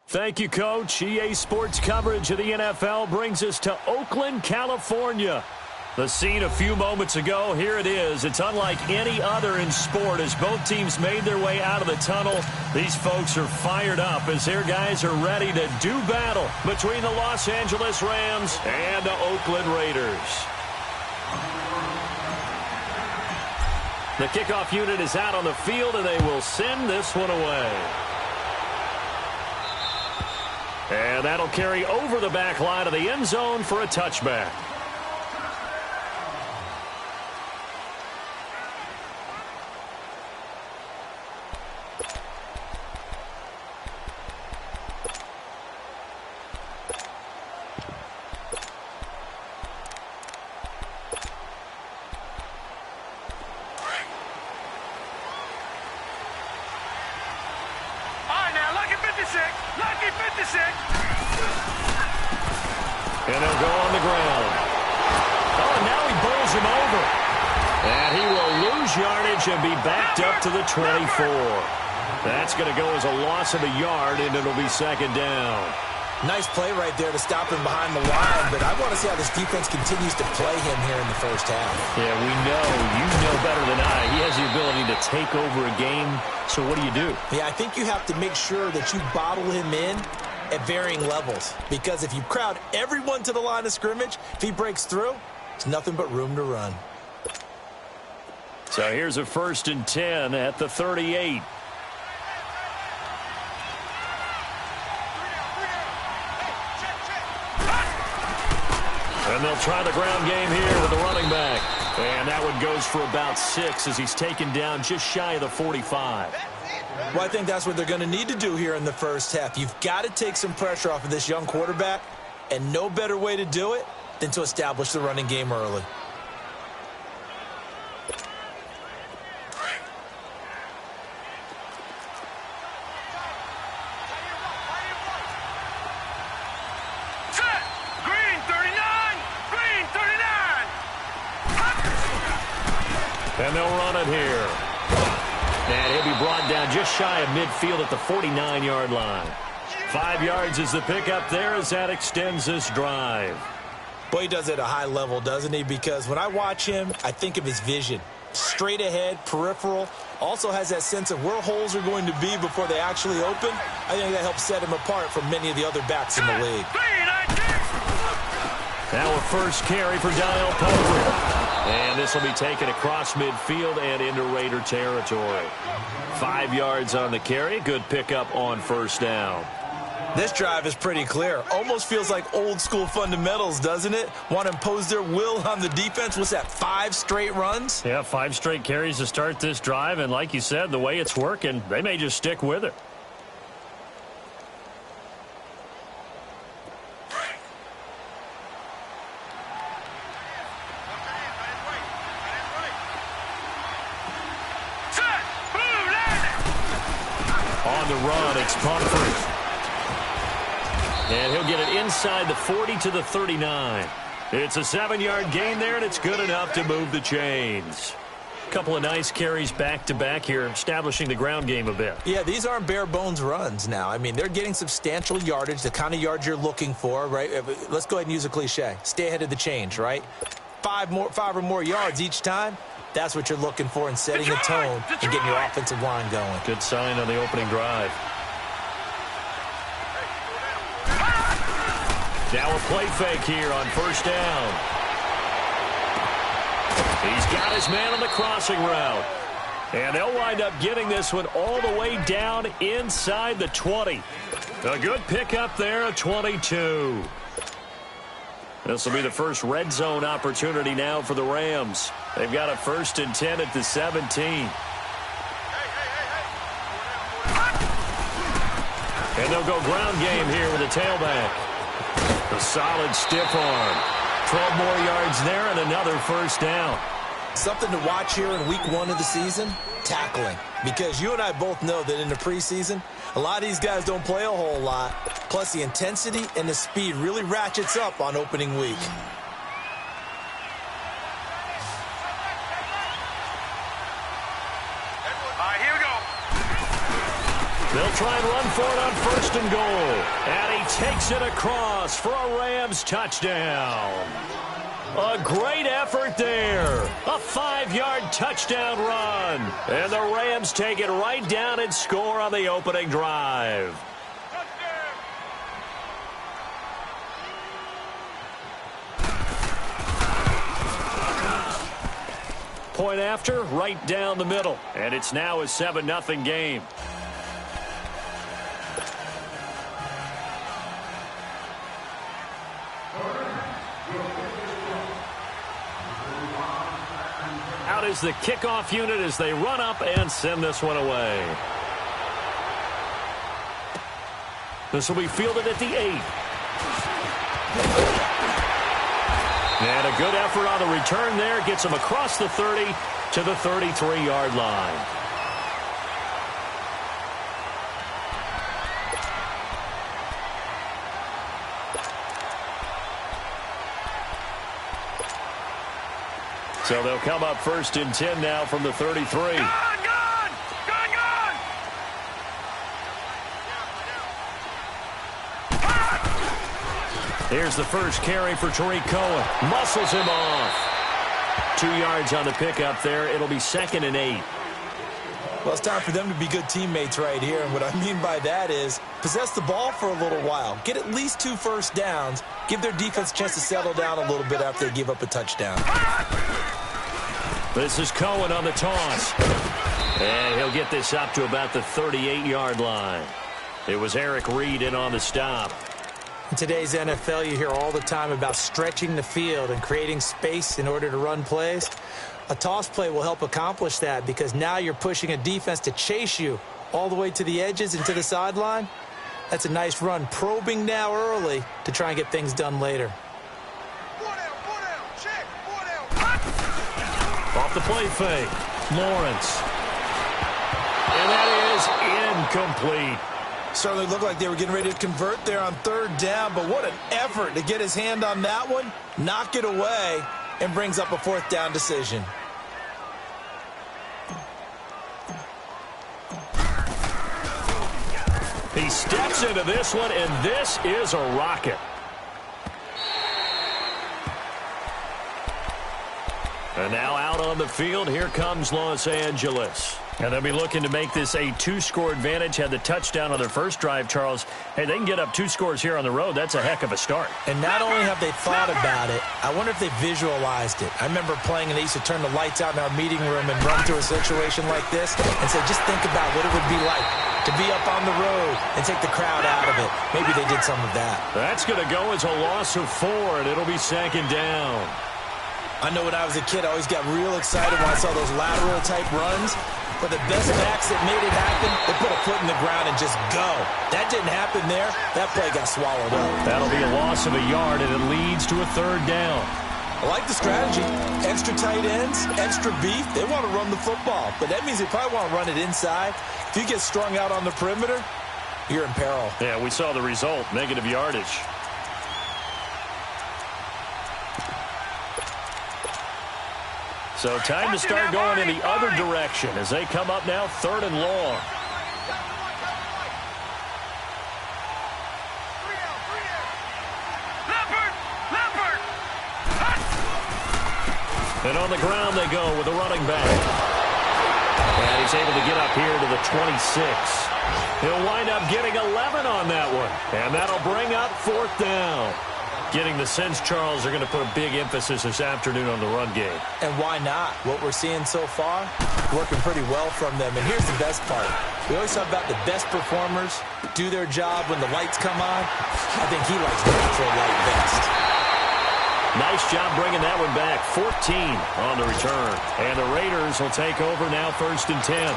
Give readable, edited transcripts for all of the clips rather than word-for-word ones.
Thank you, Coach. EA Sports coverage of the NFL brings us to Oakland, California. The scene a few moments ago, here it is. It's unlike any other in sport as both teams made their way out of the tunnel. These folks are fired up as their guys are ready to do battle between the Los Angeles Rams and the Oakland Raiders. The kickoff unit is out on the field, and they will send this one away. And that'll carry over the back line of the end zone for a touchback. And he'll go on the ground. Oh, and now he bowls him over. And he will lose yardage and be backed up to the 24. That's going to go as a loss of a yard, and it'll be second down. Nice play right there to stop him behind the line, but I want to see how this defense continues to play him here in the first half. Yeah, we know. You know better than I. He has the ability to take over a game, so what do? Yeah, I think you have to make sure that you bottle him in at varying levels, because if you crowd everyone to the line of scrimmage, if he breaks through, it's nothing but room to run. So here's a 1st and 10 at the 38. And they'll try the ground game here with the running back. And that one goes for about 6 as he's taken down just shy of the 45. Well, I think that's what they're going to need to do here in the first half. You've got to take some pressure off of this young quarterback, and no better way to do it than to establish the running game early. And they'll run it here. And he'll be brought down just shy of midfield at the 49-yard line. 5 yards is the pickup there as that extends this drive. Boy, he does it at a high level, doesn't he? Because when I watch him, I think of his vision. Straight ahead, peripheral. Also has that sense of where holes are going to be before they actually open. I think that helps set him apart from many of the other backs in the league. Now a first carry for Daniel Pope. And this will be taken across midfield and into Raider territory. 5 yards on the carry. Good pickup on first down. This drive is pretty clear. Almost feels like old school fundamentals, doesn't it? Want to impose their will on the defense. What's that, 5 straight runs? Yeah, 5 straight carries to start this drive. And like you said, the way it's working, they may just stick with it. On the run, it's Pumphrey. And he'll get it inside the 40 to the 39. It's a 7-yard gain there, and it's good enough to move the chains. A couple of nice carries back-to-back here, establishing the ground game a bit. Yeah, these aren't bare-bones runs now. I mean, they're getting substantial yardage, the kind of yards you're looking for, right? Let's go ahead and use a cliche. Stay ahead of the change, right? 5 or more yards each time. That's what you're looking for in setting the tone and getting your offensive line going. Good sign on the opening drive. Now a play fake here on first down. He's got his man on the crossing route. And they'll wind up getting this one all the way down inside the 20. A good pickup there at 22. This will be the first red zone opportunity now for the Rams. They've got a 1st and 10 at the 17. And they'll go ground game here with a tailback. A solid stiff arm. 12 more yards there and another first down. Something to watch here in week 1 of the season, tackling. Because you and I both know that in the preseason, a lot of these guys don't play a whole lot. Plus, the intensity and the speed really ratchets up on opening week. All right, here we go. They'll try and run for it on 1st and goal. And he takes it across for a Rams touchdown. A great effort there. A 5-yard touchdown run. And the Rams take it right down and score on the opening drive. Point after, right down the middle. And it's now a 7-0 game. Out is the kickoff unit as they run up and send this one away. This will be fielded at the 8. And a good effort on the return there. Gets him across the 30 to the 33-yard line. So they'll come up 1st and 10 now from the 33. Here's the first carry for Tariq Cohen. Muscles him off. 2 yards on the pickup there. It'll be 2nd and 8. Well, it's time for them to be good teammates right here. And what I mean by that is possess the ball for a little while. Get at least 2 first downs. Give their defense a chance to settle down a little bit after they give up a touchdown. This is Cohen on the toss. And he'll get this up to about the 38-yard line. It was Eric Reed in on the stop. In today's NFL, you hear all the time about stretching the field and creating space in order to run plays. A toss play will help accomplish that because now you're pushing a defense to chase you all the way to the edges and to the sideline. That's a nice run, probing now early to try and get things done later. Off the play fake, Lawrence. And that is incomplete. Certainly looked like they were getting ready to convert there on 3rd down, but what an effort to get his hand on that one, knock it away, and brings up a 4th down decision. He steps into this one, and this is a rocket. And now out on the field, here comes Los Angeles. And they'll be looking to make this a 2-score advantage. Had the touchdown on their first drive, Charles. Hey, they can get up 2 scores here on the road. That's a heck of a start. And not only have they thought about it, I wonder if they visualized it. I remember playing, and they used to turn the lights out in our meeting room and run through a situation like this and say, just think about what it would be like to be up on the road and take the crowd out of it. Maybe they did some of that. That's going to go as a loss of 4, and it'll be 2nd down. I know when I was a kid, I always got real excited when I saw those lateral-type runs. But the best backs that made it happen, they put a foot in the ground and just go. That didn't happen there. That play got swallowed up. That'll be a loss of a yard, and it leads to a 3rd down. I like the strategy. Extra tight ends, extra beef. They want to run the football. But that means they probably want to run it inside. If you get strung out on the perimeter, you're in peril. Yeah, we saw the result, negative yardage. So time to start going in the other direction as they come up now 3rd and long. And on the ground they go with a running back. And he's able to get up here to the 26. He'll wind up getting 11 on that one. And that'll bring up 4th down. Getting the sense, Charles, they're going to put a big emphasis this afternoon on the run game. And why not? What we're seeing so far, working pretty well from them. And here's the best part. We always talk about the best performers do their job when the lights come on. I think he likes the natural light best. Nice job bringing that one back. 14 on the return. And the Raiders will take over now 1st and 10.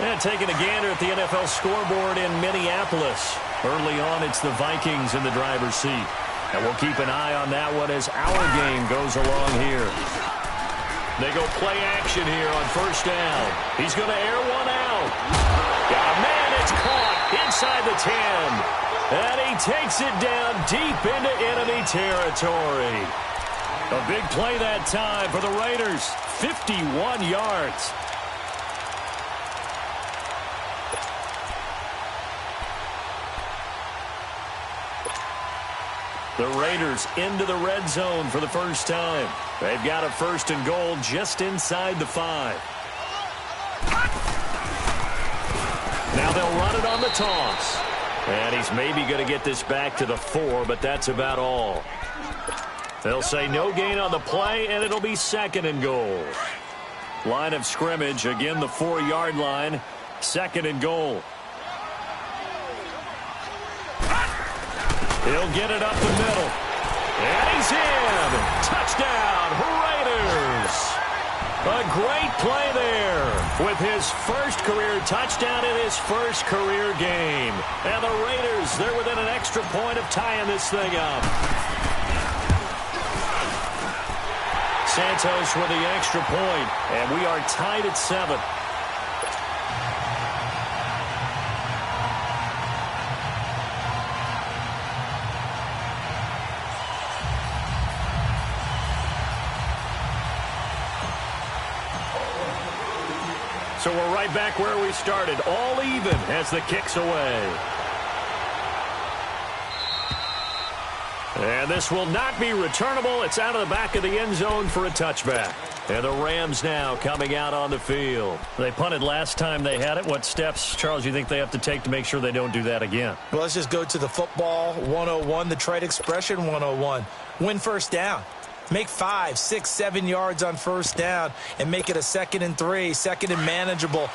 And taking a gander at the NFL scoreboard in Minneapolis. Early on, it's the Vikings in the driver's seat. And we'll keep an eye on that one as our game goes along here. They go play action here on 1st down. He's going to air one out. Oh, man, it's caught inside the 10. And he takes it down deep into enemy territory. A big play that time for the Raiders. 51 yards. The Raiders into the red zone for the first time. They've got a 1st and goal just inside the 5. Now they'll run it on the toss. And he's maybe going to get this back to the 4, but that's about all. They'll say no gain on the play, and it'll be 2nd and goal. Line of scrimmage, again the 4-yard line, 2nd and goal. He'll get it up the middle. And he's in. Touchdown, Raiders. A great play there with his first career touchdown in his first career game. And the Raiders, they're within an extra point of tying this thing up. Santos with the extra point, and we are tied at 7. So we're right back where we started, all even as the kick's away. And this will not be returnable. It's out of the back of the end zone for a touchback. And the Rams now coming out on the field. They punted last time they had it. What steps, Charles, you think they have to take to make sure they don't do that again? Well, let's just go to the football 101, the trade expression 101. Win first down. Make 5, 6, 7 yards on first down and make it a 2nd and 3, 2nd and manageable.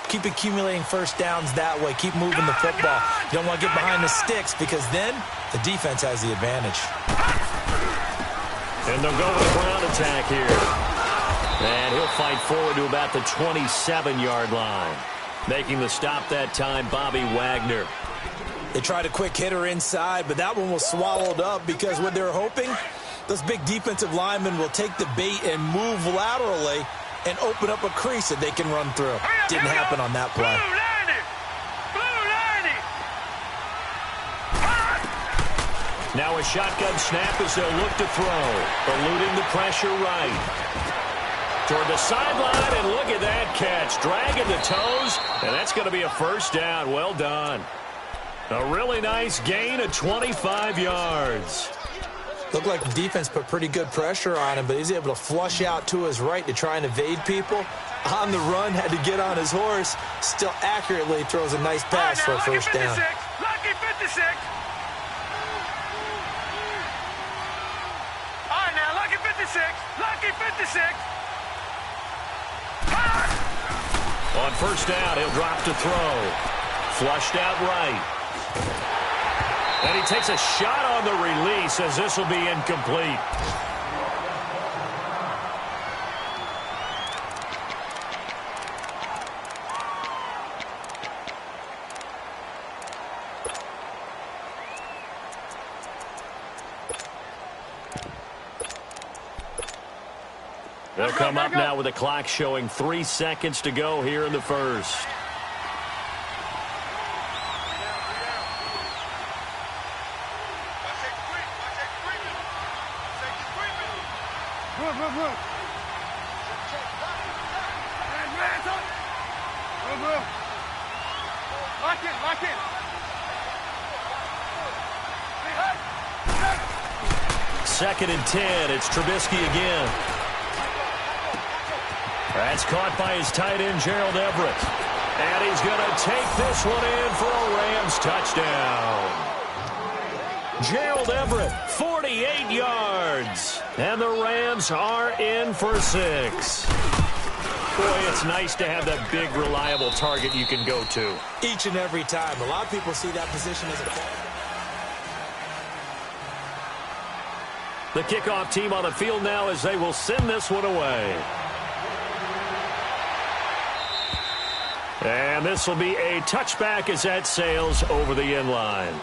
Keep accumulating first downs that way. Keep moving the football. You don't want to get behind the sticks because then the defense has the advantage. And they'll go with a ground attack here. And he'll fight forward to about the 27-yard line. Making the stop that time, Bobby Wagner. They tried a quick hitter inside, but that one was swallowed up because what they're hoping, those big defensive linemen will take the bait and move laterally and open up a crease that they can run through. Didn't happen on that play. Now a shotgun snap as they'll look to throw. Eluding the pressure right. Toward the sideline, and look at that catch. Dragging the toes, and that's going to be a first down. Well done. A really nice gain of 25 yards. Looked like the defense put pretty good pressure on him, but he's able to flush out to his right to try and evade people. On the run, had to get on his horse. Still accurately throws a nice pass for a first down. Lucky 56. All right, now, lucky 56. Lucky 56. On first down, he'll drop to throw. Flushed out right. And he takes a shot on the release as this will be incomplete. They'll come up now with the clock showing 3 seconds to go here in the first. Second and 10. It's Trubisky again. That's caught by his tight end, Gerald Everett. And he's going to take this one in for a Rams touchdown. Gerald Everett, 48 yards. And the Rams are in for 6. Boy, it's nice to have that big, reliable target you can go to. Each and every time. A lot of people see that position as a... The kickoff team on the field now as they will send this one away. And this will be a touchback as that sails over the end line.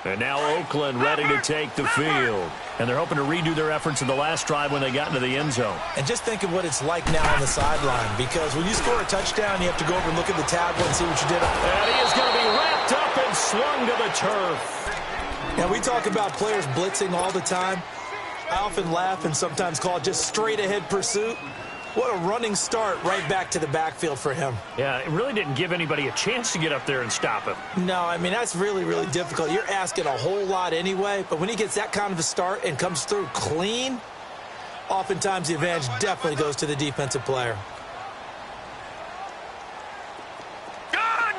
And now Oakland ready to take the field. And they're hoping to redo their efforts in the last drive when they got into the end zone. And just think of what it's like now on the sideline, because when you score a touchdown, you have to go over and look at the tablet and see what you did. And he is going to be wrapped up and swung to the turf. Now, we talk about players blitzing all the time. I often laugh and sometimes call it just straight-ahead pursuit. What a running start right back to the backfield for him. Yeah, it really didn't give anybody a chance to get up there and stop him. No, I mean, that's really, really difficult. You're asking a whole lot anyway, but when he gets that kind of a start and comes through clean, oftentimes the advantage definitely goes to the defensive player. Gone!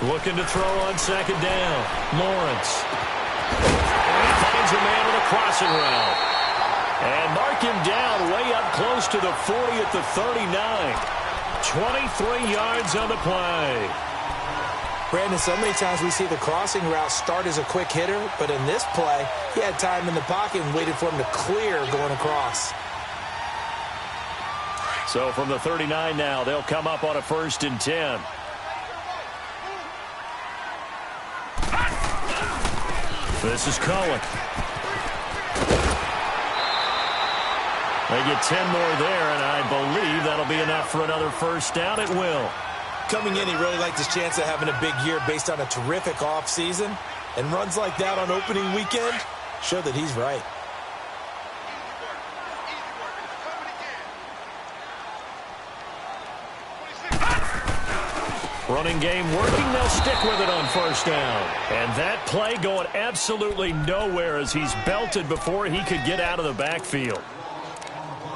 Looking to throw on second down. Lawrence. And he finds a man with a crossing route. And mark him down way up close to the 40 at the 39. 23 yards on the play. Brandon, so many times we see the crossing route start as a quick hitter, but in this play, he had time in the pocket and waited for him to clear going across. So from the 39 now, they'll come up on a 1st and 10. This is Cohen. They get 10 more there, and I believe that'll be enough for another first down. It will. Coming in, he really liked his chance of having a big year based on a terrific offseason. And runs like that on opening weekend show that he's right. Running game working. They'll stick with it on 1st down. And that play going absolutely nowhere as he's belted before he could get out of the backfield.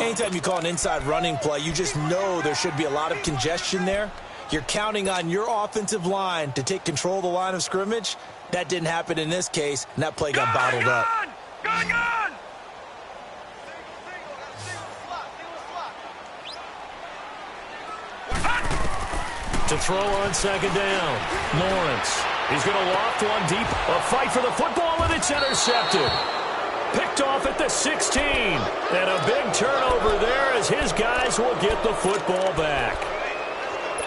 Anytime you call an inside running play, you just know there should be a lot of congestion there. You're counting on your offensive line to take control of the line of scrimmage. That didn't happen in this case, and that play got bottled up. Gone! To throw on second down. Lawrence. He's going to loft one deep. A fight for the football, and it's intercepted. Picked off at the 16. And a big turnover there as his guys will get the football back.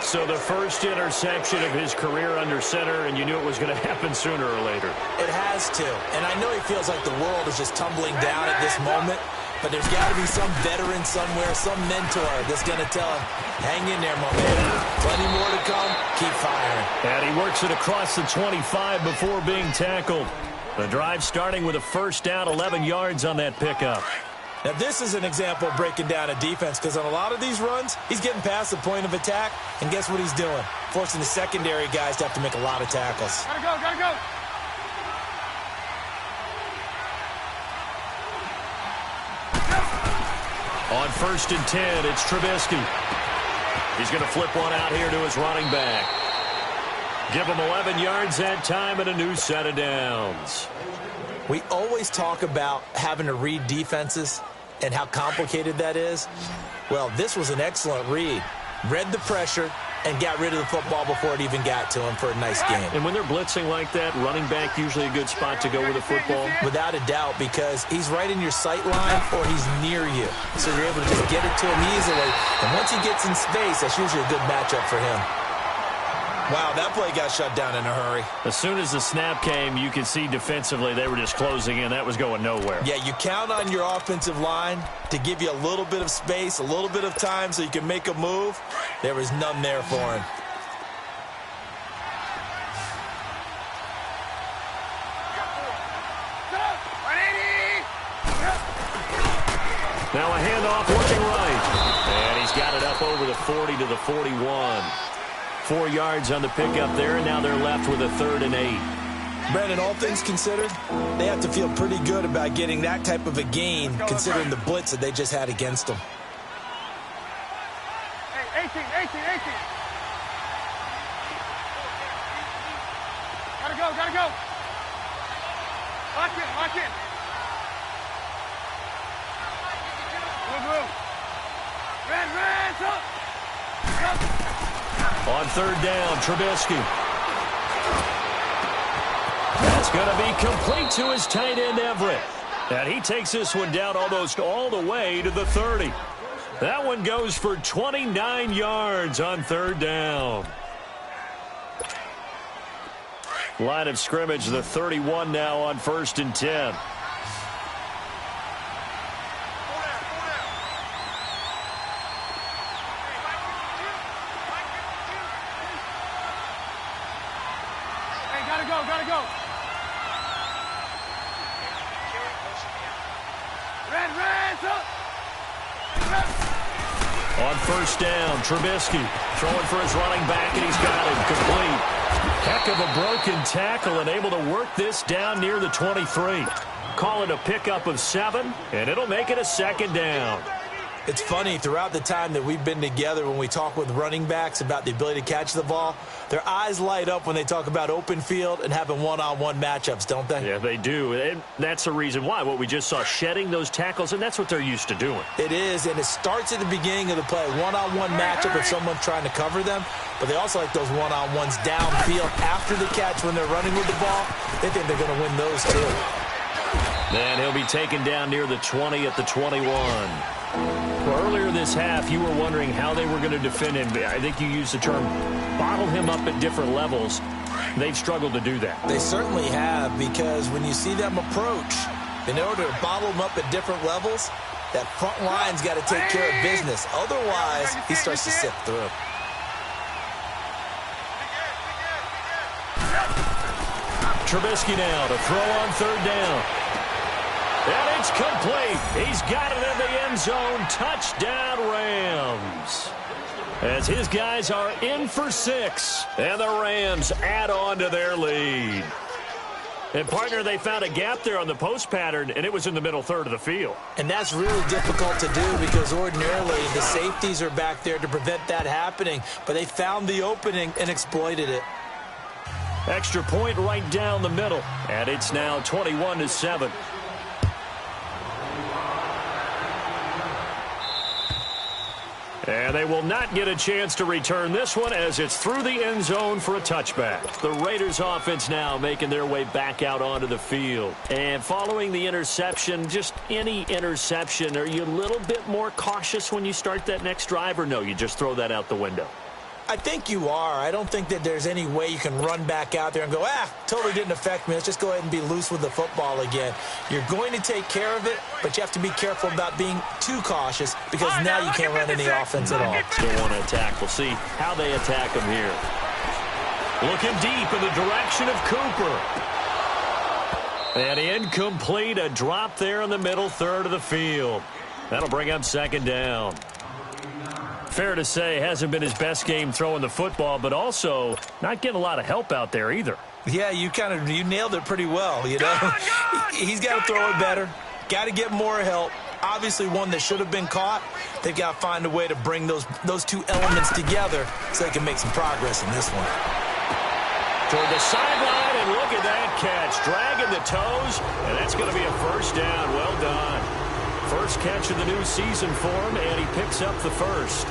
So the first interception of his career under center, and you knew it was going to happen sooner or later. It has to. And I know he feels like the world is just tumbling down at this moment. But there's got to be some veteran somewhere, some mentor that's going to tell him, hang in there, my man. Plenty more to come. Keep firing. And he works it across the 25 before being tackled. The drive starting with a 1st down, 11 yards on that pickup. Now, this is an example of breaking down a defense, because on a lot of these runs, he's getting past the point of attack, and guess what he's doing? Forcing the secondary guys to have to make a lot of tackles. Gotta go! On 1st and 10, it's Trubisky. He's going to flip one out here to his running back. Give him 11 yards that time and a new set of downs. We always talk about having to read defenses and how complicated that is. Well, this was an excellent read. Read the pressure and got rid of the football before it even got to him for a nice game. And when they're blitzing like that, running back usually a good spot to go with the football? Without a doubt, because he's right in your sight line or he's near you. So you're able to just get it to him easily. And once he gets in space, that's usually a good matchup for him. Wow, that play got shut down in a hurry. As soon as the snap came, you could see defensively they were just closing in. That was going nowhere. Yeah, you count on your offensive line to give you a little bit of space, a little bit of time so you can make a move. There was none there for him. Now a handoff looking right. And he's got it up over the 40 to the 41. 4 yards on the pickup there, and now they're left with a 3rd and 8. Brandon, all things considered, they have to feel pretty good about getting that type of a gain, considering the blitz that they just had against them. Hey, 18. Gotta go. Lock in. Move. Red, up. On 3rd down, Trubisky. That's going to be complete to his tight end, Everett. And he takes this one down almost all the way to the 30. That one goes for 29 yards on 3rd down. Line of scrimmage, the 31 now on 1st and 10. Gotta go. Red, up. On 1st down, Trubisky throwing for his running back, and he's got him complete. Heck of a broken tackle and able to work this down near the 23. Call it a pickup of 7, and it'll make it a 2nd down. It's funny, throughout the time that we've been together, when we talk with running backs about the ability to catch the ball, their eyes light up when they talk about open field and having one-on-one matchups, don't they? Yeah, they do. And that's the reason why. What we just saw, shedding those tackles, and that's what they're used to doing. It is, and it starts at the beginning of the play. One-on-one matchup if someone's trying to cover them, but they also like those one-on-ones downfield after the catch when they're running with the ball. They think they're going to win those too. Then he'll be taken down near the 20 at the 21. Well, earlier this half, you were wondering how they were going to defend him. I think you used the term bottle him up at different levels. They've struggled to do that. They certainly have, because when you see them approach, in order to bottle them up at different levels, that front line's got to take care of business. Otherwise, he starts to sift through. Trubisky now to throw on 3rd down. And it's complete. He's got it in the end zone. Touchdown, Rams. As his guys are in for 6. And the Rams add on to their lead. And, partner, they found a gap there on the post pattern, and it was in the middle third of the field. And that's really difficult to do because ordinarily the safeties are back there to prevent that happening. But they found the opening and exploited it. Extra point right down the middle. And it's now 21-7. And they will not get a chance to return this one as it's through the end zone for a touchback. The Raiders offense now making their way back out onto the field. And following the interception, just any interception, are you a little bit more cautious when you start that next drive, or no, you just throw that out the window? I think you are. I don't think that there's any way you can run back out there and go, totally didn't affect me. Let's just go ahead and be loose with the football again. You're going to take care of it, but you have to be careful about being too cautious because now you can't run any offense at all. Still want to attack. We'll see how they attack them here. Looking deep in the direction of Cooper. And incomplete, a drop there in the middle third of the field. That'll bring up 2nd down. Fair to say, hasn't been his best game throwing the football, but also not getting a lot of help out there either. Yeah, you nailed it pretty well, you know. He's got to throw it better. Got to get more help. Obviously one that should have been caught. They've got to find a way to bring those two elements together so they can make some progress in this one. Toward the sideline, and look at that catch. Dragging the toes, and that's going to be a 1st down. Well done. First catch of the new season for him, and he picks up the 1st.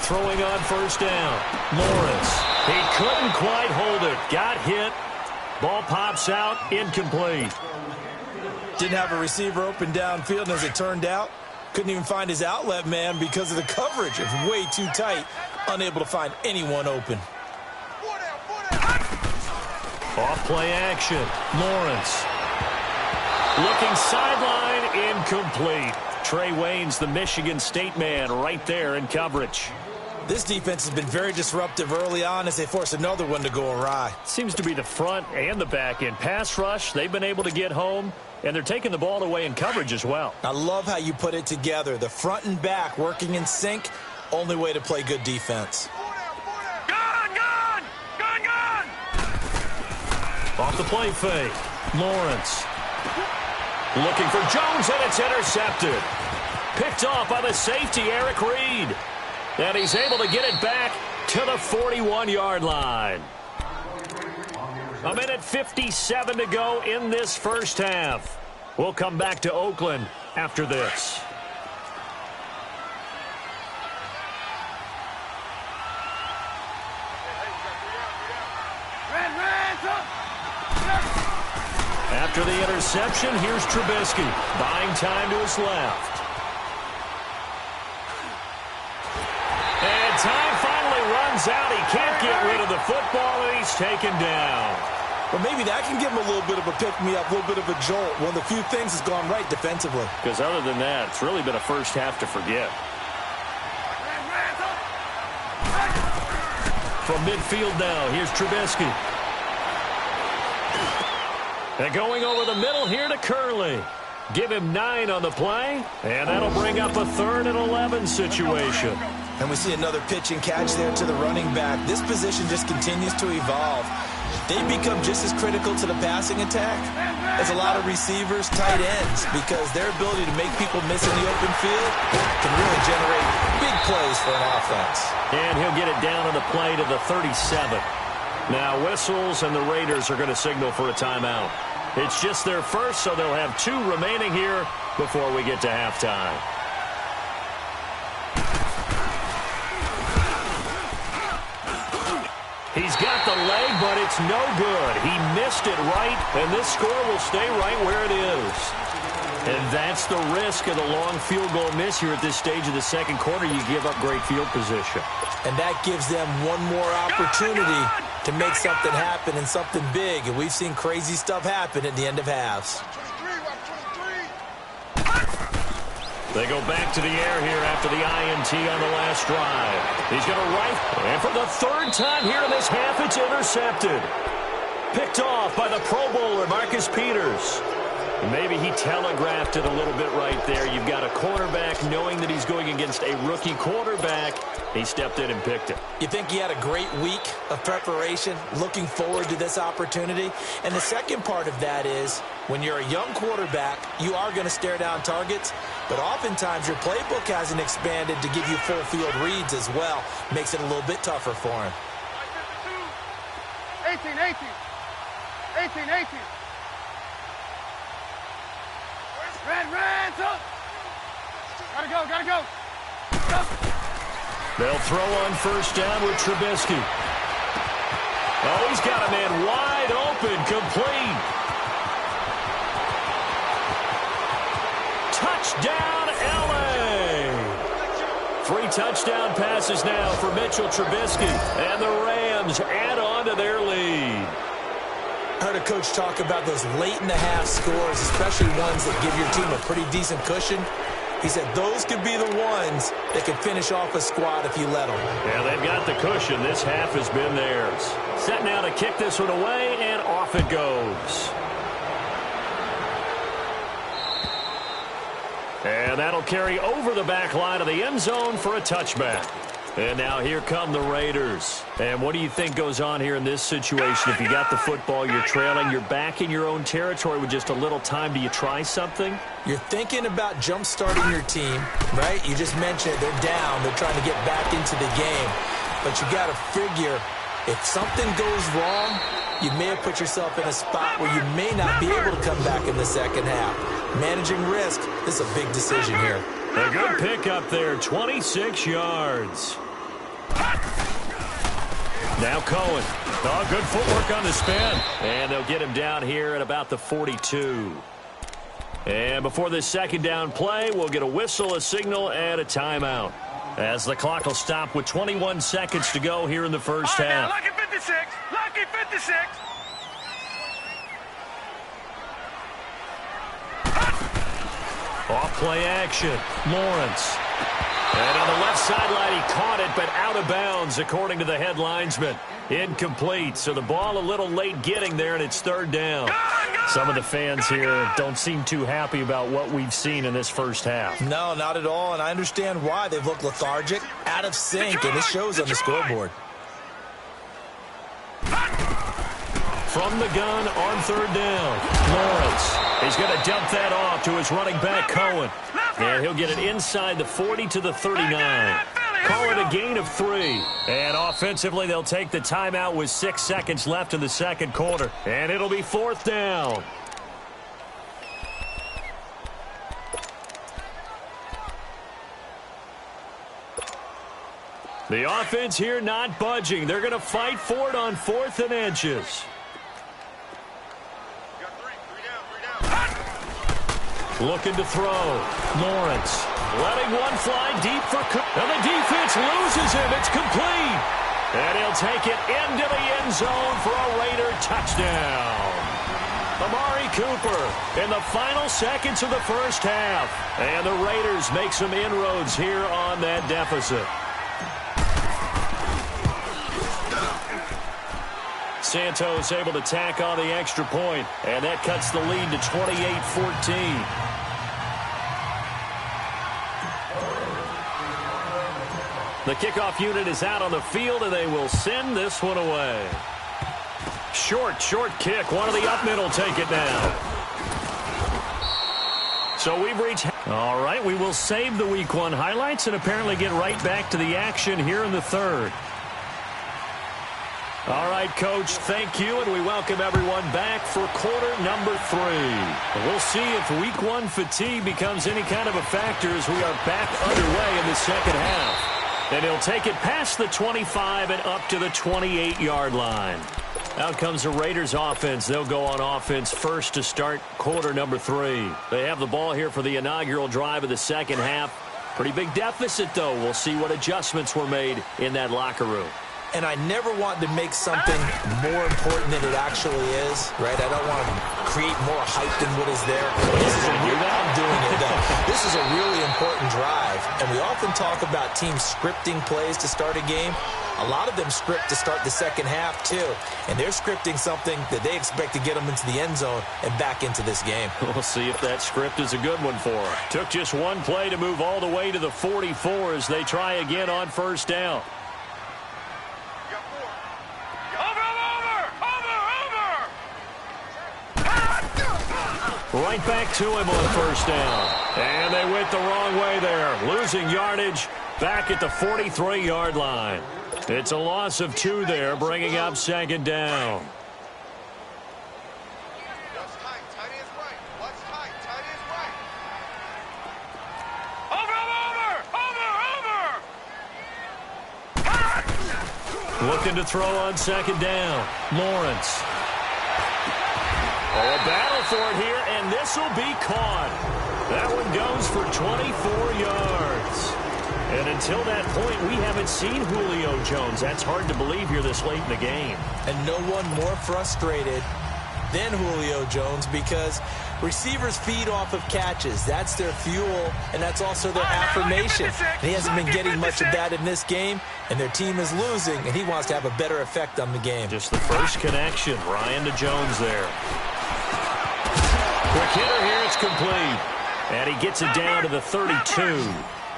Throwing on 1st down. Lawrence. He couldn't quite hold it. Got hit. Ball pops out. Incomplete. Didn't have a receiver open downfield, and as it turned out, couldn't even find his outlet man because of the coverage. It's way too tight. Unable to find anyone open. Off play action. Lawrence. Looking sideline. Incomplete. Trey Wayne's the Michigan State man right there in coverage. This defense has been very disruptive early on as they force another one to go awry. Seems to be the front and the back end. Pass rush, they've been able to get home, and they're taking the ball away in coverage as well. I love how you put it together. The front and back working in sync, only way to play good defense. Gun! Off the play fake. Lawrence. Looking for Jones, and it's intercepted. Picked off by the safety, Eric Reed. And he's able to get it back to the 41-yard line. 1:57 to go in this first half. We'll come back to Oakland after this. After the interception, here's Trubisky, buying time to his left. And time finally runs out. He can't get rid of the football, and he's taken down. Well, maybe that can give him a little bit of a pick-me-up, a little bit of a jolt. One of the few things has gone right defensively. Because other than that, it's really been a first half to forget. From midfield now, here's Trubisky. And going over the middle here to Curley. Give him 9 on the play, and that'll bring up a 3rd and 11 situation. And we see another pitch and catch there to the running back. This position just continues to evolve. They become just as critical to the passing attack as a lot of receivers, tight ends, because their ability to make people miss in the open field can really generate big plays for an offense. And he'll get it down on the play to the 37. Now whistles, and the Raiders are going to signal for a timeout. It's just their first, so they'll have 2 remaining here before we get to halftime. He's got the leg, but it's no good. He missed it right, and this score will stay right where it is. And that's the risk of the long field goal miss here at this stage of the second quarter. You give up great field position. And that gives them one more opportunity to make something happen and something big. And we've seen crazy stuff happen at the end of halves. They go back to the air here after the INT on the last drive. He's going to rifle, and for the 3rd time here in this half, it's intercepted. Picked off by the Pro Bowler, Marcus Peters. Maybe he telegraphed it a little bit right there. You've got a cornerback knowing that he's going against a rookie quarterback. He stepped in and picked it. You think he had a great week of preparation, looking forward to this opportunity? And the second part of that is, when you're a young quarterback, you are going to stare down targets, but oftentimes your playbook hasn't expanded to give you full field reads as well. Makes it a little bit tougher for him. 18. Red, up. Gotta go. They'll throw on first down with Trubisky. Oh, he's got a man wide open, complete. Touchdown, L.A. 3 touchdown passes now for Mitchell Trubisky, and the Rams add on to their lead. I heard a coach talk about those late-in-the-half scores, especially ones that give your team a pretty decent cushion. He said those could be the ones that could finish off a squad if you let them. Yeah, they've got the cushion. This half has been theirs. Set now to kick this one away, and off it goes. And that'll carry over the back line of the end zone for a touchback. And now here come the Raiders. And what do you think goes on here in this situation? If you got the football, you're trailing, you're back in your own territory with just a little time. Do you try something? You're thinking about jump-starting your team, right? You just mentioned it. They're down. They're trying to get back into the game. But you got to figure, if something goes wrong, you may have put yourself in a spot where you may not be able to come back in the second half. Managing risk, this is a big decision here. A good pick up there, 26 yards. Now Cohen. Oh, good footwork on the spin. And they'll get him down here at about the 42. And before this second down play, we'll get a whistle, a signal, and a timeout. As the clock will stop with 21 seconds to go here in the first half. Lucky 56. Lucky 56. Off play action. Lawrence. And on the left sideline, he caught it, but out of bounds, according to the head linesman. Incomplete. So the ball a little late getting there, and it's 3rd down. Some of the fans here don't seem too happy about what we've seen in this first half. No, not at all, and I understand why. They've looked lethargic, out of sync, and it shows on the scoreboard. From the gun on 3rd down, Lawrence. He's going to dump that off to his running back, Cohen. And he'll get it inside the 40 to the 39. Call it a gain of 3. And offensively, they'll take the timeout with 6 seconds left in the second quarter. And it'll be 4th down. The offense here not budging. They're going to fight for it on 4th and inches. Looking to throw. Lawrence letting one fly deep for Cooper. And the defense loses him. It's complete. And he'll take it into the end zone for a Raider touchdown. Amari Cooper in the final seconds of the first half. And the Raiders make some inroads here on that deficit. Santos able to tack on the extra point, and that cuts the lead to 28-14. The kickoff unit is out on the field, and they will send this one away. Short kick. One of the up mid will take it now. So we've reached... All right, we will save the Week 1 highlights and apparently get right back to the action here in the third. All right, Coach, thank you, and we welcome everyone back for quarter number 3. We'll see if Week 1 fatigue becomes any kind of a factor as we are back underway in the second half. And he'll take it past the 25 and up to the 28-yard line. Out comes the Raiders offense. They'll go on offense first to start quarter number 3. They have the ball here for the inaugural drive of the second half. Pretty big deficit, though. We'll see what adjustments were made in that locker room. And I never want to make something more important than it actually is, right? I don't want to create more hype than what is there. I'm doing it, though. This is a really important drive, and we often talk about teams scripting plays to start a game. A lot of them script to start the second half, too. And they're scripting something that they expect to get them into the end zone and back into this game. We'll see if that script is a good one for them. Took just one play to move all the way to the 44 as they try again on first down. Right back to him on first down. And they went the wrong way there. Losing yardage back at the 43-yard line. It's a loss of 2 there, bringing up second down. Looking to throw on second down. Lawrence. Oh, a battle for it here, and this will be caught. That one goes for 24 yards. And until that point, we haven't seen Julio Jones. That's hard to believe here this late in the game. And no one more frustrated than Julio Jones because receivers feed off of catches. That's their fuel, and that's also their affirmation. And he hasn't been getting much of that in this game, and their team is losing, and he wants to have a better effect on the game. Just the first connection. Ryan to Jones there. Quick hitter here, it's complete. And he gets it down to the 32.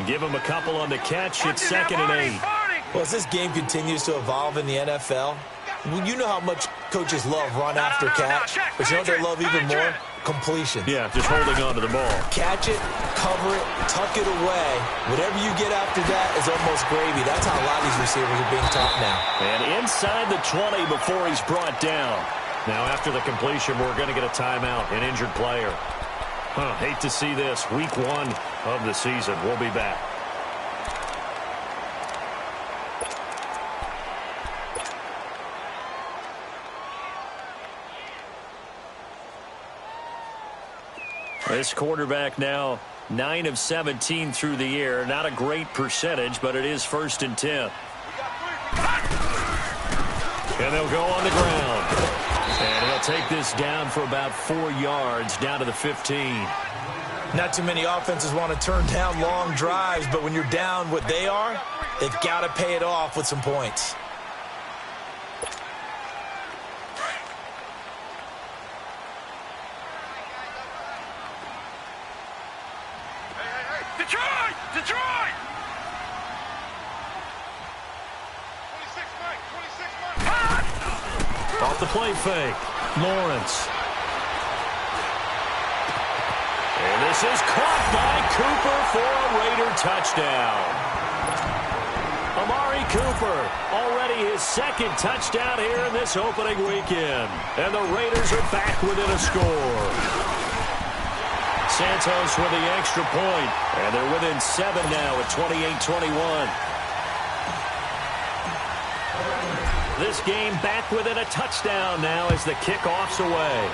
Give him a couple on the catch. It's 2nd and 8. Well, as this game continues to evolve in the NFL, you know how much coaches love run after catch, but you know what they love even more? Completion. Yeah, just holding on to the ball. Catch it, cover it, tuck it away. Whatever you get after that is almost gravy. That's how a lot of these receivers are being taught now. And inside the 20 before he's brought down. Now, after the completion, we're going to get a timeout, an injured player. Hate to see this. Week 1 of the season. We'll be back. This quarterback now 9 of 17 through the air. Not a great percentage, but it is 1st and 10. And they'll go on the ground. And he'll take this down for about 4 yards, down to the 15. Not too many offenses want to turn down long drives, but when you're down what they are, they've got to pay it off with some points. Detroit! Detroit! 26 Mike! Off the play fake. Lawrence. And this is caught by Cooper for a Raider touchdown. Amari Cooper, already his 2nd touchdown here in this opening weekend. And the Raiders are back within a score. Santos with the extra point, and they're within 7 now at 28-21. This game back within a touchdown now as the kickoff's away.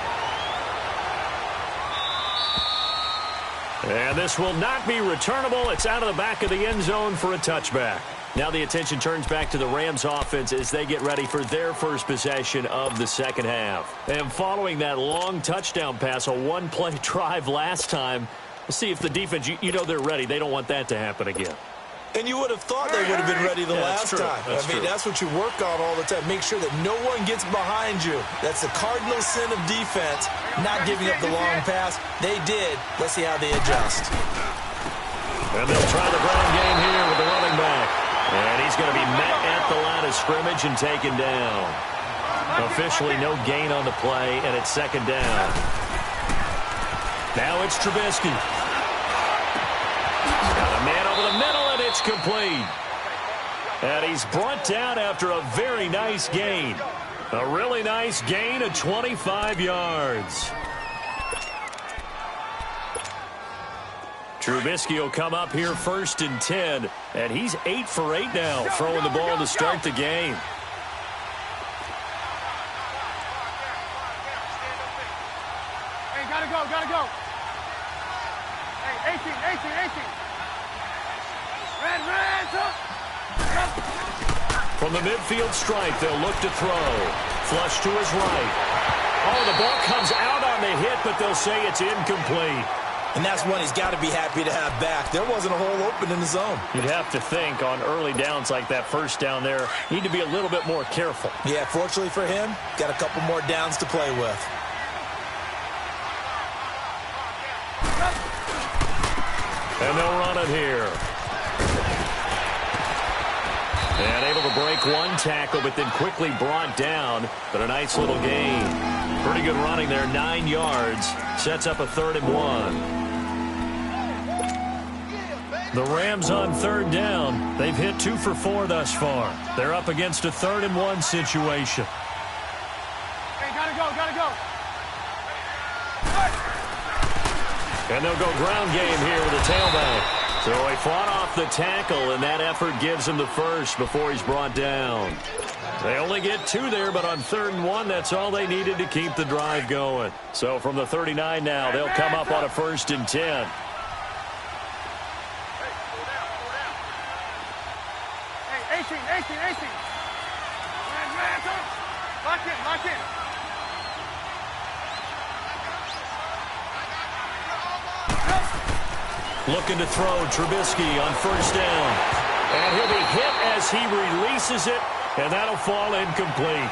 And this will not be returnable. It's out of the back of the end zone for a touchback. Now the attention turns back to the Rams offense as they get ready for their first possession of the second half. And following that long touchdown pass, a one-play drive last time, let's see if the defense, you know they're ready. They don't want that to happen again. And you would have thought they would have been ready the last time. That's what you work on all the time. Make sure that no one gets behind you. That's the cardinal sin of defense, not giving up the long pass. They did. Let's see how they adjust. And they'll try the ground game here with the running back. And he's going to be met at the line of scrimmage and taken down. Officially no gain on the play, and it's second down. Now it's Trubisky. Got a man over the middle, and it's complete. And he's brought down after a very nice gain. A really nice gain of 25 yards. Trubisky will come up here first and 10, and he's 8 for 8 now, throwing the ball to start the game. Hey, gotta go. Hey, 18. Red, From the midfield stripe, they'll look to throw. Flush to his right. Oh, the ball comes out on the hit, but they'll say it's incomplete. And that's one he's got to be happy to have back. There wasn't a hole open in the zone. You'd have to think on early downs like that first down there, need to be a little bit more careful. Yeah, fortunately for him, got a couple more downs to play with. And they'll run it here. And able to break one tackle, but then quickly brought down. But a nice little gain. Pretty good running there, 9 yards. Sets up a 3rd and 1. The Rams on 3rd down. They've hit 2 for 4 thus far. They're up against a 3rd and 1 situation. Hey, gotta go. And they'll go ground game here with a tailback. So he fought off the tackle, and that effort gives him the first before he's brought down. They only get 2 there, but on 3rd and 1, that's all they needed to keep the drive going. So from the 39 now, they'll come up on a 1st and 10. Hey, 18. Lock in. Looking to throw, Trubisky on 1st down. And he'll be hit as he releases it, and that'll fall incomplete.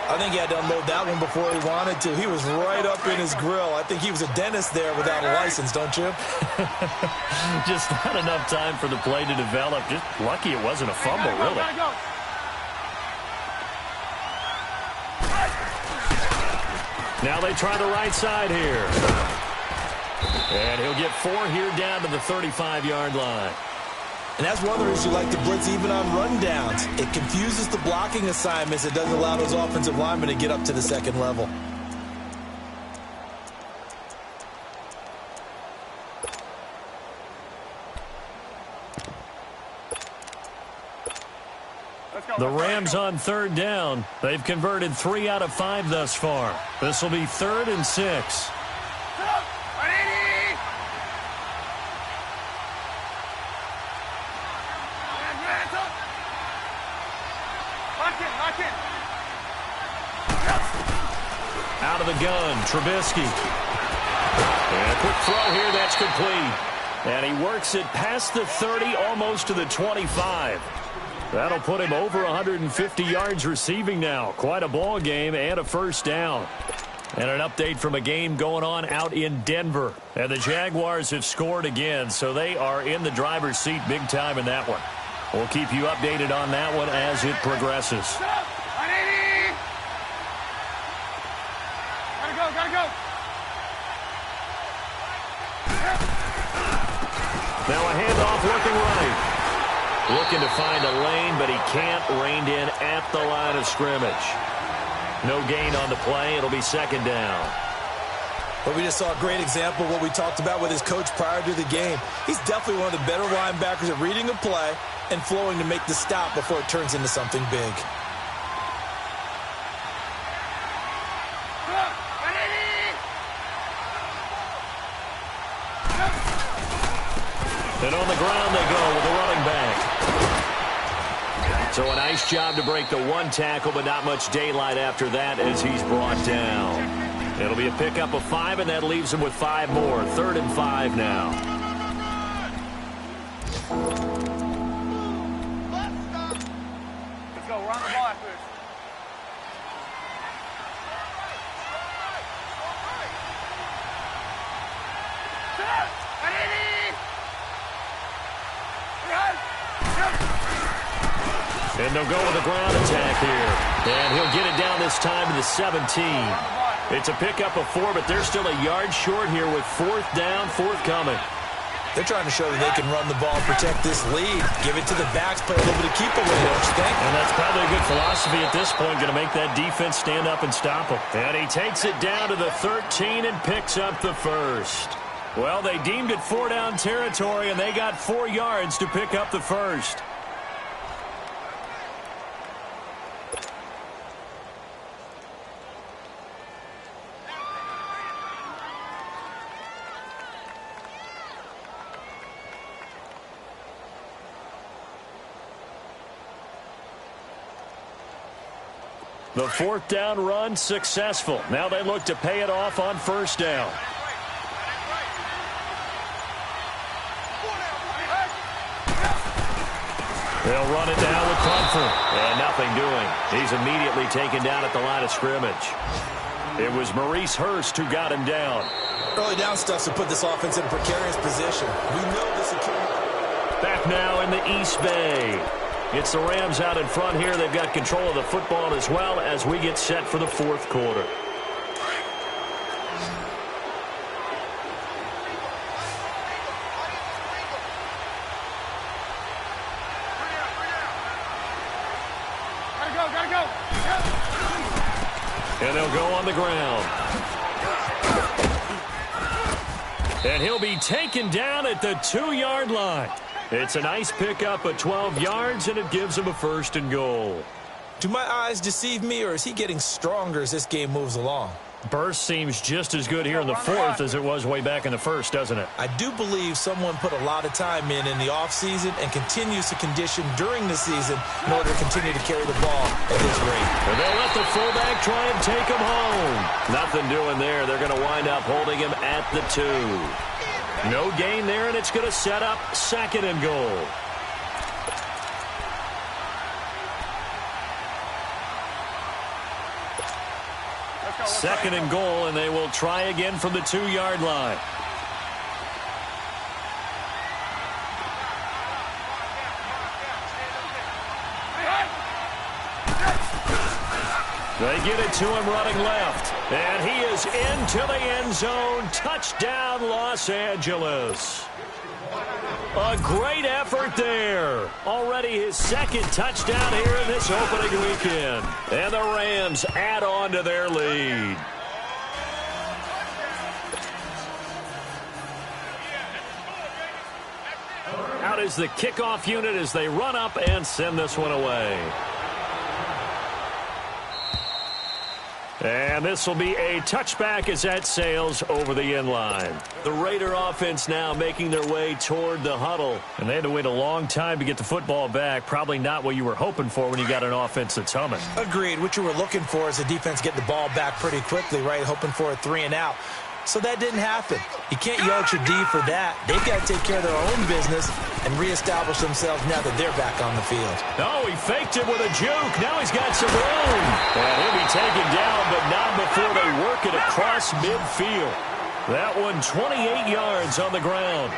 I think he had to unload that one before he wanted to. He was right up in his grill. I think he was a dentist there without a license, don't you? Just not enough time for the play to develop. Just lucky it wasn't a fumble, really. Now they try the right side here. And he'll get 4 here down to the 35-yard line. And that's one of the reasons you like to blitz even on rundowns. It confuses the blocking assignments. It doesn't allow those offensive linemen to get up to the second level. The Rams on 3rd down. They've converted 3 out of 5 thus far. This will be 3rd and 6. Out of the gun, Trubisky. And a quick throw here, that's complete. And he works it past the 30, almost to the 25. That'll put him over 150 yards receiving now. Quite a ball game and a 1st down. And an update from a game going on out in Denver. And the Jaguars have scored again, so they are in the driver's seat big time in that one. We'll keep you updated on that one as it progresses. Gotta go. Now a handoff looking right. Looking to find a lane, but he can't. Reined in at the line of scrimmage. No gain on the play. It'll be 2nd down. But we just saw a great example of what we talked about with his coach prior to the game. He's definitely one of the better linebackers at reading a play and flowing to make the stop before it turns into something big. And on the ground they go with the running back. So a nice job to break the one tackle, but not much daylight after that as he's brought down. It'll be a pickup of 5, and that leaves him with 5 more. 3rd and 5 now. Let's go. Run the ball after this. And they'll go with a ground attack here. And he'll get it down this time to the 17. It's a pickup of 4, but they're still a yard short here with 4th down, 4th coming. They're trying to show that they can run the ball and protect this lead. Give it to the backs, play a little bit of keep away, don't you think? And that's probably a good philosophy at this point, going to make that defense stand up and stop them. And he takes it down to the 13 and picks up the 1st. Well, they deemed it 4-down territory, and they got 4 yards to pick up the 1st. The 4th down run successful. Now they look to pay it off on 1st down. They'll run it down with Comfort. And nothing doing. He's immediately taken down at the line of scrimmage. It was Maurice Hurst who got him down. Early down stuff to put this offense in a precarious position. We know this security. Back now in the East Bay. It's the Rams out in front here. They've got control of the football as well as we get set for the 4th quarter. Gotta go. And they'll go on the ground. And he'll be taken down at the 2-yard line. It's a nice pickup of 12 yards, and it gives him a 1st and goal. Do my eyes deceive me, or is he getting stronger as this game moves along? Burst seems just as good here in the 4th as it was way back in the 1st, doesn't it? I do believe someone put a lot of time in the offseason and continues to condition during the season in order to continue to carry the ball at this rate. And they'll let the fullback try and take him home. Nothing doing there. They're going to wind up holding him at the 2. No gain there, and it's going to set up 2nd and goal. Second and goal, and they will try again from the 2-yard line. They get it to him running left. And he is into the end zone. Touchdown, Los Angeles. A great effort there. Already his 2nd touchdown here in this opening weekend. And the Rams add on to their lead. Out is the kickoff unit as they run up and send this one away. And this will be a touchback as that sails over the end line. The Raider offense now making their way toward the huddle. And they had to wait a long time to get the football back. Probably not what you were hoping for when you got an offense that's humming. Agreed. What you were looking for is the defense getting the ball back pretty quickly, right? Hoping for a 3 and out. So that didn't happen. You can't yard your D for that. They've got to take care of their own business and reestablish themselves now that they're back on the field. Oh, he faked it with a juke. Now he's got some room. And he'll be taken down, but not before they work it across midfield. That one 28 yards on the ground.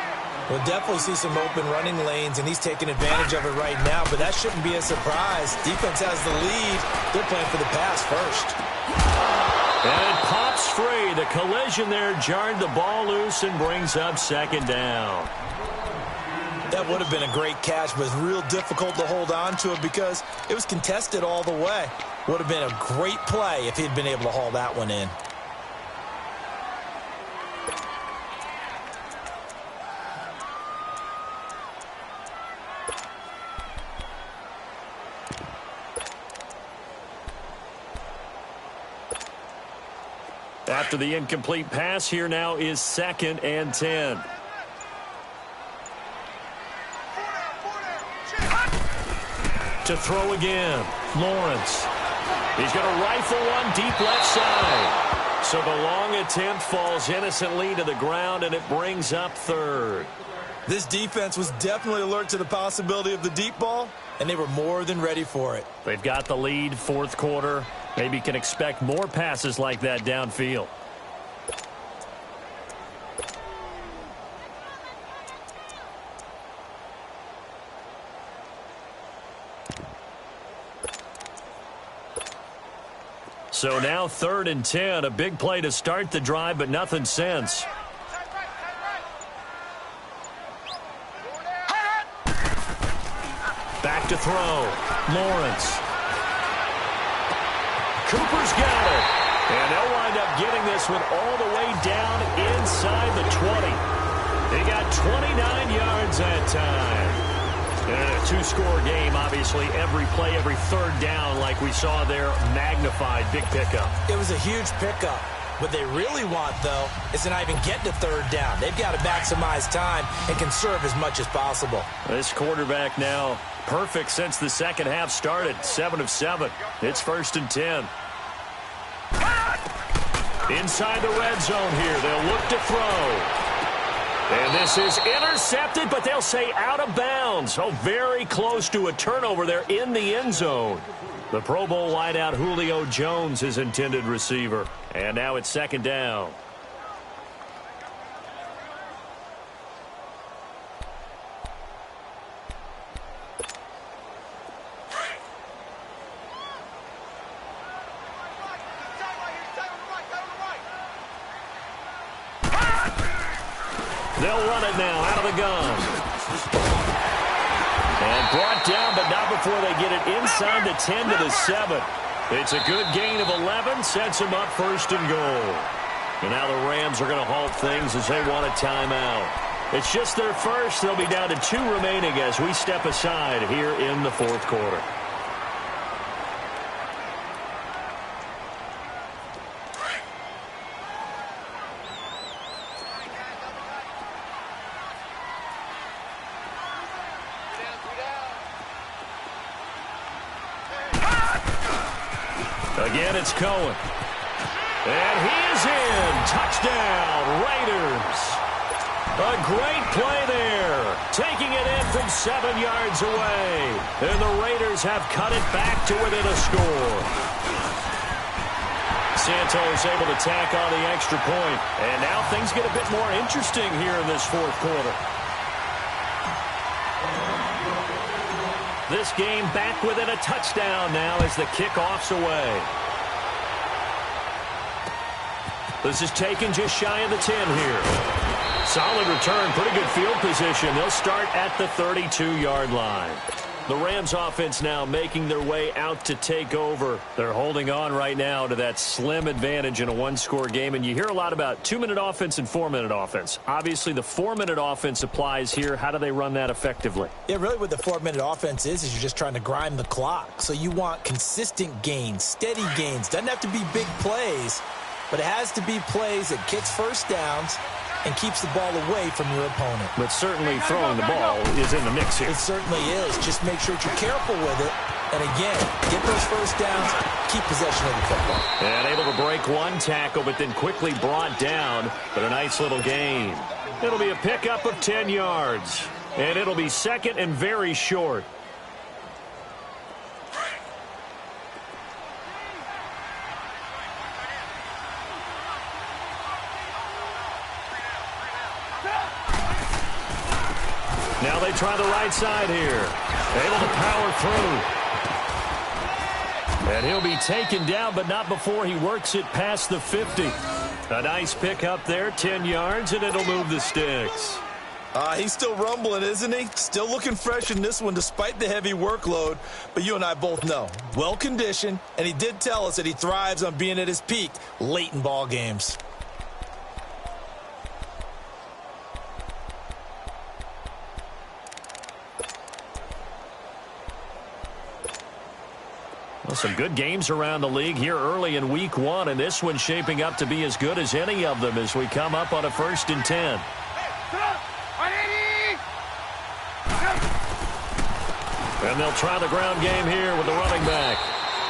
We'll definitely see some open running lanes, and he's taking advantage of it right now, but that shouldn't be a surprise. Defense has the lead. They're playing for the pass first. And it pops free. The collision there jarred the ball loose and brings up 2nd down. That would have been a great catch, but it's real difficult to hold on to it because it was contested all the way. Would have been a great play if he'd been able to haul that one in. After the incomplete pass, here now is 2nd and 10. To throw again. Lawrence. He's going to rifle one deep left side. So the long attempt falls innocently to the ground, and it brings up third. This defense was definitely alert to the possibility of the deep ball, and they were more than ready for it. They've got the lead, fourth quarter. Maybe can expect more passes like that downfield. So now 3rd and 10, a big play to start the drive, but nothing since. Back to throw. Lawrence. Cooper's got it. And they'll wind up getting this one all the way down inside the 20. They got 29 yards that time. And in a two-score game, obviously, every play, every third down, like we saw there, magnified, big pickup. It was a huge pickup. What they really want, though, is to not even get to third down. They've got to maximize time and conserve as much as possible. This quarterback now perfect since the second half started. 7 of 7. It's 1st and 10. Inside the red zone here. They'll look to throw. And this is intercepted, but they'll say out of bounds. Oh, very close to a turnover there in the end zone. The Pro Bowl wideout Julio Jones is intended receiver. And now it's 2nd down. They'll run it now out of the gun. And brought down, but not before they get it inside the 10 to the 7. It's a good gain of 11, sets them up 1st and goal. And now the Rams are going to halt things as they want a timeout. It's just their first. They'll be down to 2 remaining as we step aside here in the 4th quarter. Again, it's Cohen. And he is in. Touchdown, Raiders. A great play there. Taking it in from 7 yards away. And the Raiders have cut it back to within a score. Santos able to tack on the extra point. And now things get a bit more interesting here in this 4th quarter. This game back within a touchdown now as the kickoff's away. This is taken just shy of the 10 here. Solid return, pretty good field position. They'll start at the 32-yard line. The Rams offense now making their way out to take over. They're holding on right now to that slim advantage in a one-score game. And you hear a lot about 2-minute offense and 4-minute offense. Obviously, the 4-minute offense applies here. How do they run that effectively? Yeah, really what the 4-minute offense is you're just trying to grind the clock. So you want consistent gains, steady gains. Doesn't have to be big plays, but it has to be plays that gets first downs and keeps the ball away from your opponent. But certainly throwing the ball is in the mix here. It certainly is. Just make sure that you're careful with it. And again, get those first downs, keep possession of the football. And able to break one tackle, but then quickly brought down. But a nice little gain. It'll be a pickup of 10 yards. And it'll be second and very short. Now they try the right side here. Able to power through. And he'll be taken down, but not before he works it past the 50. A nice pick up there, 10 yards, and it'll move the sticks. He's still rumbling, isn't he? Still looking fresh in this one despite the heavy workload. But you and I both know, well-conditioned, and he did tell us that he thrives on being at his peak late in ball games. Well, some good games around the league here early in week 1, and this one's shaping up to be as good as any of them as we come up on a 1st and 10. And they'll try the ground game here with the running back.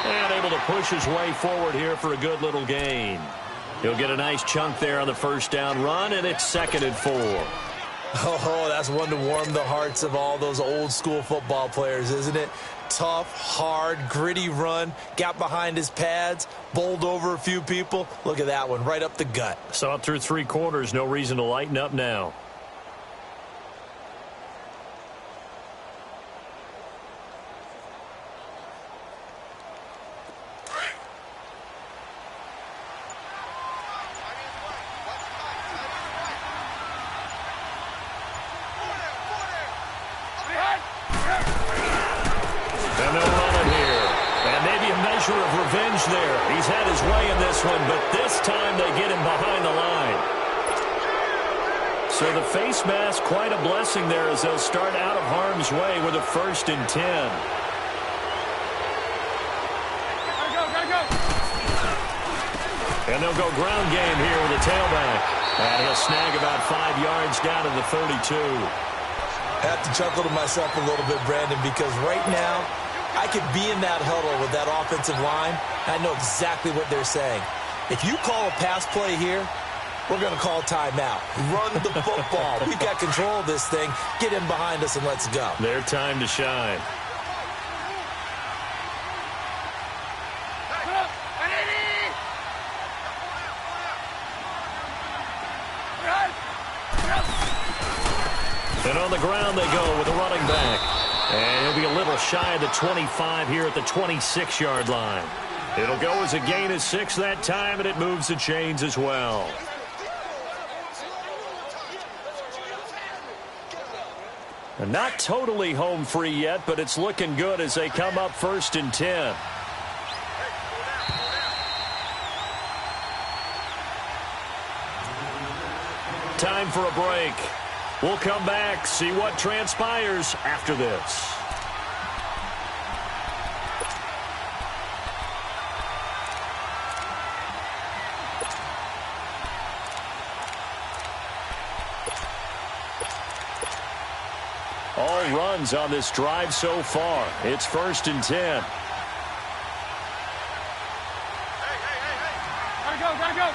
And able to push his way forward here for a good little gain. He'll get a nice chunk there on the first down run, and it's 2nd and 4. Oh, that's one to warm the hearts of all those old-school football players, isn't it? Tough, hard, gritty run, got behind his pads, bowled over a few people. Look at that one, right up the gut. Saw it through 3 quarters, no reason to lighten up now. Of revenge there. He's had his way in this one, but this time they get him behind the line. So the face mask, quite a blessing there as they'll start out of harm's way with a 1st and 10. Gotta go. And they'll go ground game here with a tailback. And he'll snag about 5 yards down to the 32. Have to chuckle to myself a little bit, Brandon, because right now, I could be in that huddle with that offensive line. I know exactly what they're saying. If you call a pass play here, we're going to call timeout. Run the football. We've got control of this thing. Get in behind us and let's go. Their time to shine. And on the ground they go with a running back. And he'll be a little shy of the 25 here at the 26-yard line. It'll go as a gain of 6 that time, and it moves the chains as well. And not totally home free yet, but it's looking good as they come up 1st and 10. Time for a break. We'll come back, see what transpires after this. All runs on this drive so far. It's 1st and 10. Gotta go.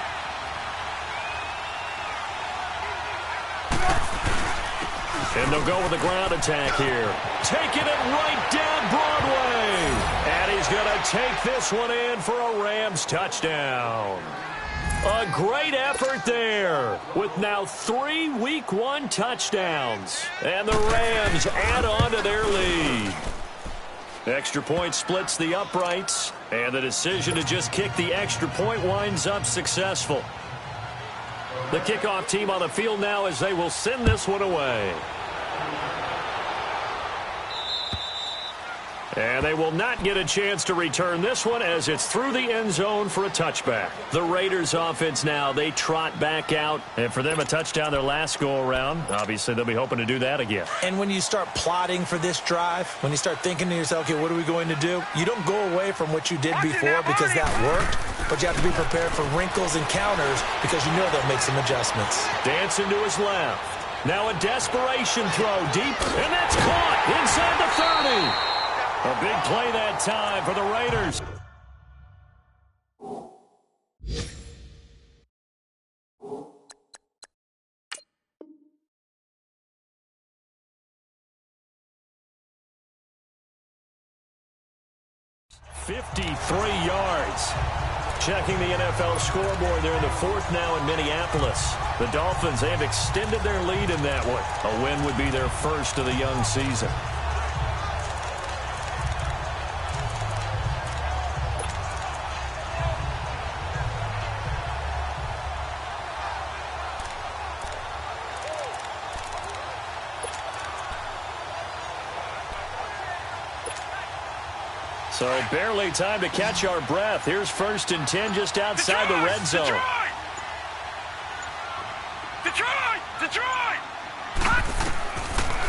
And they'll go with the ground attack here. Taking it right down Broadway. And he's going to take this one in for a Rams touchdown. A great effort there with now 3 Week 1 touchdowns. And the Rams add on to their lead. Extra point splits the uprights. And the decision to just kick the extra point winds up successful. The kickoff team on the field now as they will send this one away. And they will not get a chance to return this one as it's through the end zone for a touchback. The Raiders offense now, they trot back out. And for them, a touchdown their last go-around. Obviously, they'll be hoping to do that again. And when you start plotting for this drive, when you start thinking to yourself, okay, what are we going to do? You don't go away from what you did before because that worked. But you have to be prepared for wrinkles and counters because you know they'll make some adjustments. Dancing to his left. Now a desperation throw deep, and that's caught inside the 30. A big play that time for the Raiders. $53 yards. Checking the NFL scoreboard, they're in the 4th now in Minneapolis. The Dolphins, they have extended their lead in that one. A win would be their first of the young season. So barely time to catch our breath. Here's 1st and 10 just outside the red zone. Detroit!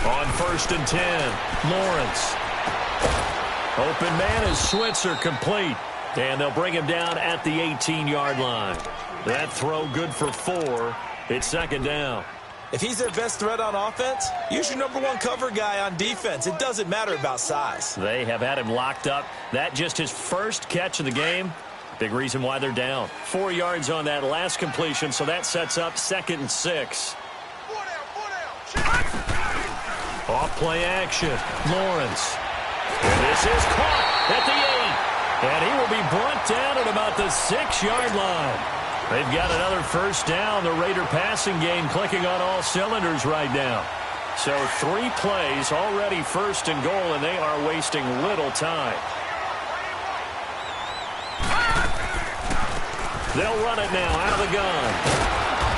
On 1st and 10, Lawrence. Open man is Switzer, complete. And they'll bring him down at the 18-yard line. That throw good for 4. It's 2nd down. If he's their best threat on offense, use your #1 cover guy on defense. It doesn't matter about size. They have had him locked up. That just his first catch of the game. Big reason why they're down. 4 yards on that last completion, so that sets up 2nd and 6. Off play action. Lawrence. And this is caught at the 8. And he will be brought down at about the 6-yard line. They've got another first down. The Raider passing game clicking on all cylinders right now. So 3 plays already 1st and goal, and they are wasting little time. They'll run it now out of the gun.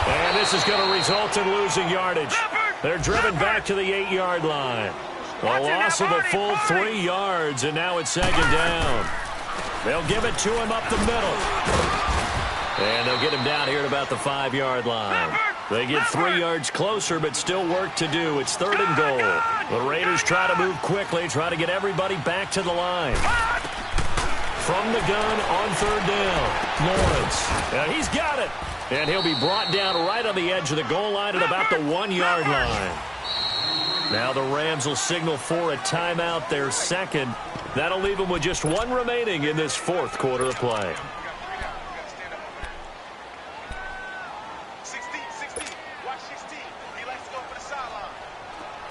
And this is going to result in losing yardage. They're driven back to the 8-yard line. A loss of a full 3 yards, and now it's 2nd down. They'll give it to him up the middle. And they'll get him down here at about the 5-yard line. They get 3 yards closer, but still work to do. It's 3rd and goal. The Raiders try to move quickly, try to get everybody back to the line. From the gun on 3rd down, Lawrence. And he's got it. And he'll be brought down right on the edge of the goal line at about the 1-yard line. Now the Rams will signal for a timeout, their 2nd. That'll leave them with just 1 remaining in this 4th quarter of play.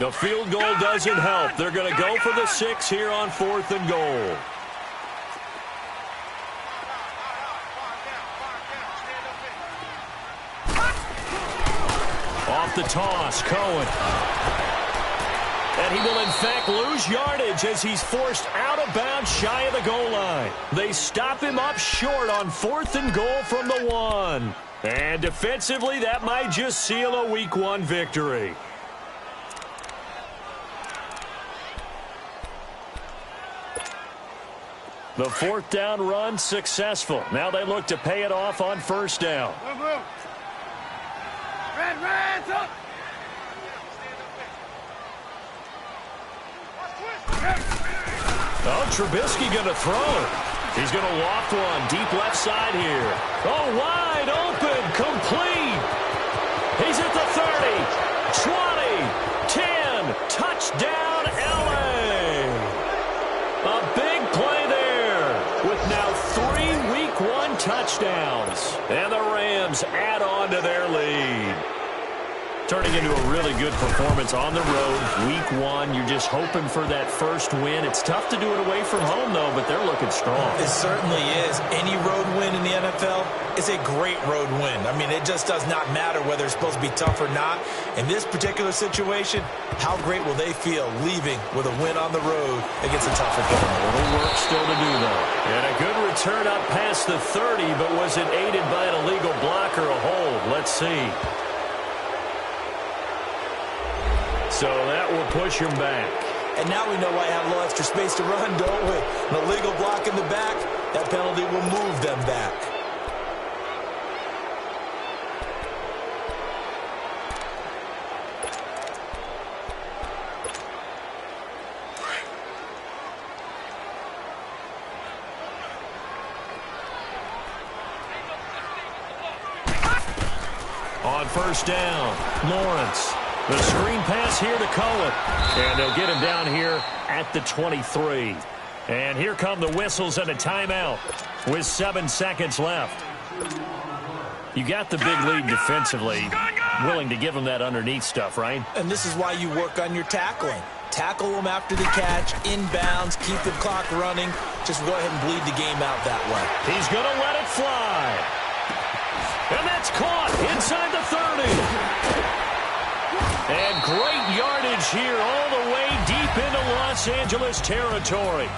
The field goal doesn't help. They're going to go for the 6 here on 4th and goal. Off the toss, Cohen. And he will, in fact, lose yardage as he's forced out of bounds shy of the goal line. They stop him up short on 4th and goal from the 1. And defensively, that might just seal a Week 1 victory. The 4th down run successful. Now they look to pay it off on 1st down. Red, up! Oh, Trubisky going to throw. He's going to loft one deep left side here. Oh, wide open, complete. He's at the 30, 20, 10, touchdown, L.A. A big play there with now 3 Week 1 touchdowns. And the Rams add on to their lead. Turning into a really good performance on the road. Week 1, you're just hoping for that first win. It's tough to do it away from home, though, but they're looking strong. It certainly is. Any road win in the NFL is a great road win. I mean, it just does not matter whether it's supposed to be tough or not. In this particular situation, how great will they feel leaving with a win on the road against a tough opponent? A little work still to do, though. And a good return up past the 30, but was it aided by an illegal block or a hold? Let's see. So that will push him back. And now we know why I have a little extra space to run, don't we? An illegal block in the back, that penalty will move them back. On 1st down, Lawrence. The screen pass here to Cohen. And they'll get him down here at the 23. And here come the whistles and a timeout with 7 seconds left. You got the big lead defensively. Willing to give them that underneath stuff, right? And this is why you work on your tackling. Tackle them after the catch, inbounds, keep the clock running. Just go ahead and bleed the game out that way. He's going to let it fly. And that's caught inside the 30. And great yardage here all the way deep into Los Angeles territory.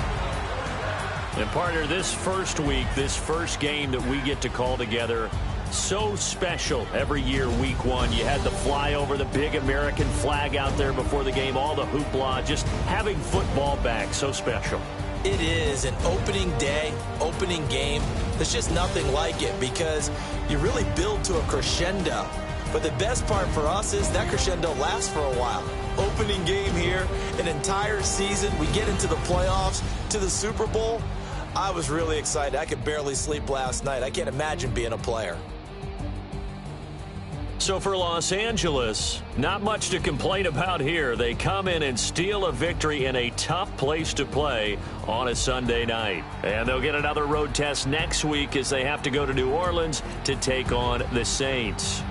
And partner, this first week, this first game that we get to call together, so special every year, Week 1. You had the flyover, the big American flag out there before the game, all the hoopla, just having football back, so special. It is an opening day, opening game. There's just nothing like it because you really build to a crescendo. But the best part for us is that crescendo lasts for a while. Opening game here, an entire season. We get into the playoffs, to the Super Bowl. I was really excited. I could barely sleep last night. I can't imagine being a player. So for Los Angeles, not much to complain about here. They come in and steal a victory in a tough place to play on a Sunday night. And they'll get another road test next week as they have to go to New Orleans to take on the Saints.